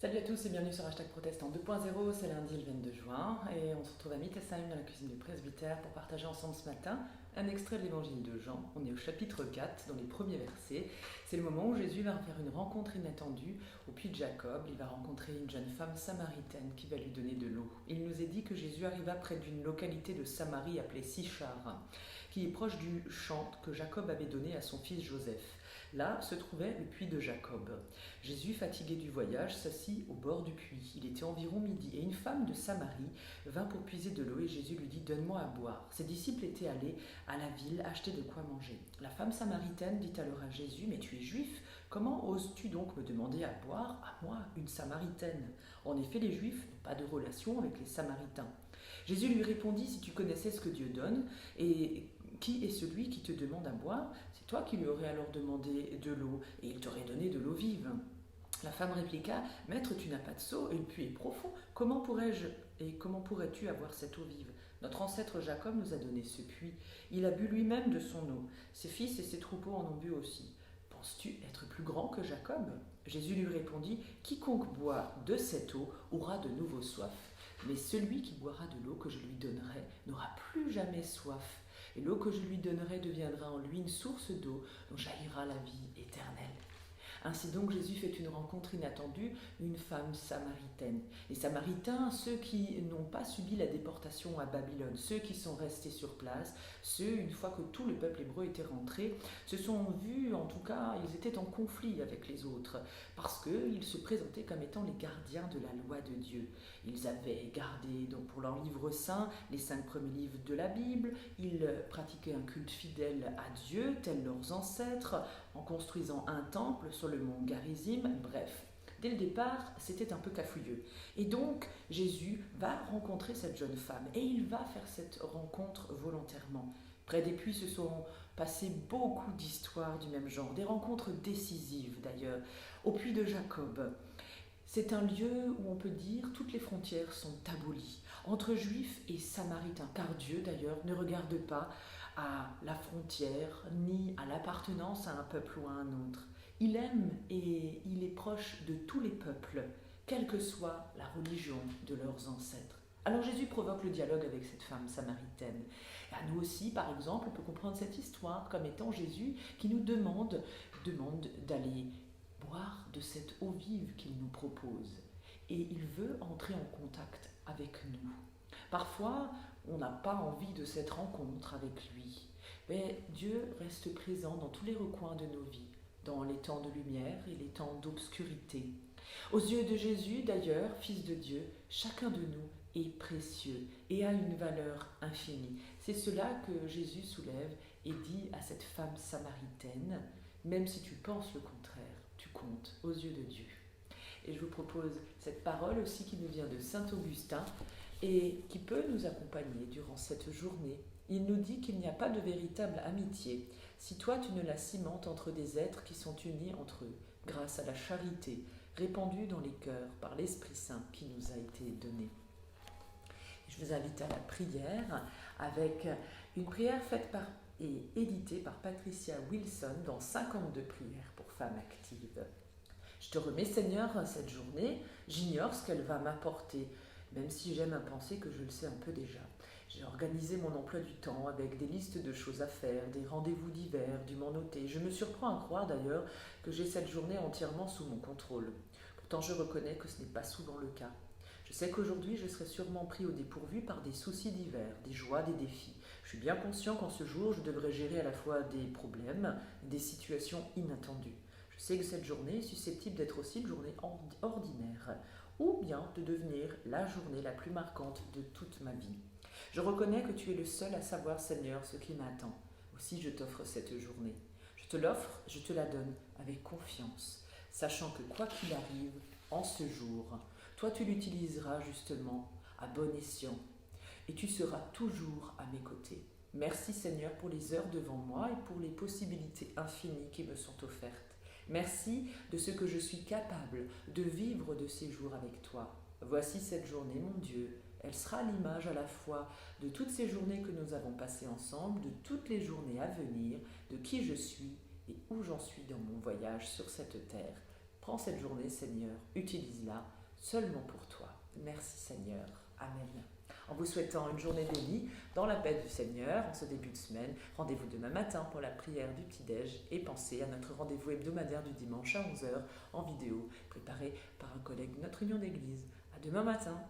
Salut à tous et bienvenue sur Hashtag Protestant 2.0, c'est lundi le 22 juin et on se retrouve à Mitesheim dans la cuisine du presbytère pour partager ensemble ce matin un extrait de l'évangile de Jean. On est au chapitre 4 dans les premiers versets. C'est le moment où Jésus va faire une rencontre inattendue au puits de Jacob. Il va rencontrer une jeune femme samaritaine qui va lui donner de l'eau. Il nous est dit que Jésus arriva près d'une localité de Samarie appelée Sichar, qui est proche du champ que Jacob avait donné à son fils Joseph. Là se trouvait le puits de Jacob. Jésus, fatigué du voyage, s'assit au bord du puits. Il était environ midi, et une femme de Samarie vint pour puiser de l'eau, et Jésus lui dit « Donne-moi à boire ». Ses disciples étaient allés à la ville acheter de quoi manger. La femme samaritaine dit alors à Jésus « Mais tu es juif, comment oses-tu donc me demander à boire, à moi, une samaritaine ?» En effet, les juifs n'ont pas de relation avec les samaritains. Jésus lui répondit « Si tu connaissais ce que Dieu donne, et qui est celui qui te demande à boire? C'est toi qui lui aurais alors demandé de l'eau, et il t'aurait donné de l'eau vive. » La femme répliqua « Maître, tu n'as pas de seau, et le puits est profond. Comment pourrais-tu avoir cette eau vive? Notre ancêtre Jacob nous a donné ce puits. Il a bu lui-même de son eau. Ses fils et ses troupeaux en ont bu aussi. Penses-tu être plus grand que Jacob ?» Jésus lui répondit « Quiconque boit de cette eau aura de nouveau soif. Mais celui qui boira de l'eau que je lui donnerai n'aura plus jamais soif. Et l'eau que je lui donnerai deviendra en lui une source d'eau dont jaillira la vie éternelle. » Ainsi donc, Jésus fait une rencontre inattendue, une femme samaritaine. Les Samaritains, ceux qui n'ont pas subi la déportation à Babylone, ceux qui sont restés sur place, ceux, une fois que tout le peuple hébreu était rentré, se sont vus, en tout cas, ils étaient en conflit avec les autres, parce qu'ils se présentaient comme étant les gardiens de la loi de Dieu. Ils avaient gardé, donc pour leur livre saint, les 5 premiers livres de la Bible, ils pratiquaient un culte fidèle à Dieu, tels leurs ancêtres, en construisant un temple sur le mont Garizim, bref. Dès le départ, c'était un peu cafouilleux. Et donc, Jésus va rencontrer cette jeune femme et il va faire cette rencontre volontairement. Près des puits se sont passées beaucoup d'histoires du même genre, des rencontres décisives d'ailleurs, au puits de Jacob. C'est un lieu où on peut dire toutes les frontières sont abolies, entre juifs et samaritains, car Dieu d'ailleurs ne regarde pas à la frontière ni à l'appartenance à un peuple ou à un autre. Il aime et il est proche de tous les peuples, quelle que soit la religion de leurs ancêtres. Alors Jésus provoque le dialogue avec cette femme samaritaine. Et à nous aussi, par exemple, on peut comprendre cette histoire comme étant Jésus qui nous demande d'aller boire de cette eau vive qu'il nous propose. Et il veut entrer en contact avec nous. Parfois, on n'a pas envie de cette rencontre avec lui. Mais Dieu reste présent dans tous les recoins de nos vies, dans les temps de lumière et les temps d'obscurité. Aux yeux de Jésus, d'ailleurs, Fils de Dieu, chacun de nous est précieux et a une valeur infinie. C'est cela que Jésus soulève et dit à cette femme samaritaine, même si tu penses le contraire, tu comptes aux yeux de Dieu. Et je vous propose cette parole aussi qui nous vient de Saint Augustin et qui peut nous accompagner durant cette journée. Il nous dit qu'il n'y a pas de véritable amitié si toi tu ne la cimentes entre des êtres qui sont unis entre eux, grâce à la charité répandue dans les cœurs par l'Esprit Saint qui nous a été donné. Je vous invite à la prière avec une prière faite par et éditée par Patricia Wilson dans 52 prières pour femmes actives. Je te remets, Seigneur, cette journée. J'ignore ce qu'elle va m'apporter, même si j'aime à penser que je le sais un peu déjà. J'ai organisé mon emploi du temps avec des listes de choses à faire, des rendez-vous divers, du m'en noter. Je me surprends à croire d'ailleurs que j'ai cette journée entièrement sous mon contrôle. Pourtant, je reconnais que ce n'est pas souvent le cas. Je sais qu'aujourd'hui, je serai sûrement pris au dépourvu par des soucis divers, des joies, des défis. Je suis bien conscient qu'en ce jour, je devrais gérer à la fois des problèmes et des situations inattendues. Je sais que cette journée est susceptible d'être aussi une journée ordinaire, ou bien de devenir la journée la plus marquante de toute ma vie. Je reconnais que tu es le seul à savoir, Seigneur, ce qui m'attend. Aussi, je t'offre cette journée. Je te l'offre, je te la donne avec confiance, sachant que quoi qu'il arrive, en ce jour, toi tu l'utiliseras justement à bon escient, et tu seras toujours à mes côtés. Merci Seigneur pour les heures devant moi et pour les possibilités infinies qui me sont offertes. Merci de ce que je suis capable de vivre de ces jours avec toi. Voici cette journée, mon Dieu. Elle sera l'image à la fois de toutes ces journées que nous avons passées ensemble, de toutes les journées à venir, de qui je suis et où j'en suis dans mon voyage sur cette terre. Prends cette journée, Seigneur, utilise-la seulement pour toi. Merci Seigneur. Amen. En vous souhaitant une journée bénie, dans la paix du Seigneur, en ce début de semaine, rendez-vous demain matin pour la prière du petit-déj et pensez à notre rendez-vous hebdomadaire du dimanche à 11 h en vidéo, préparé par un collègue de notre union d'église. À demain matin.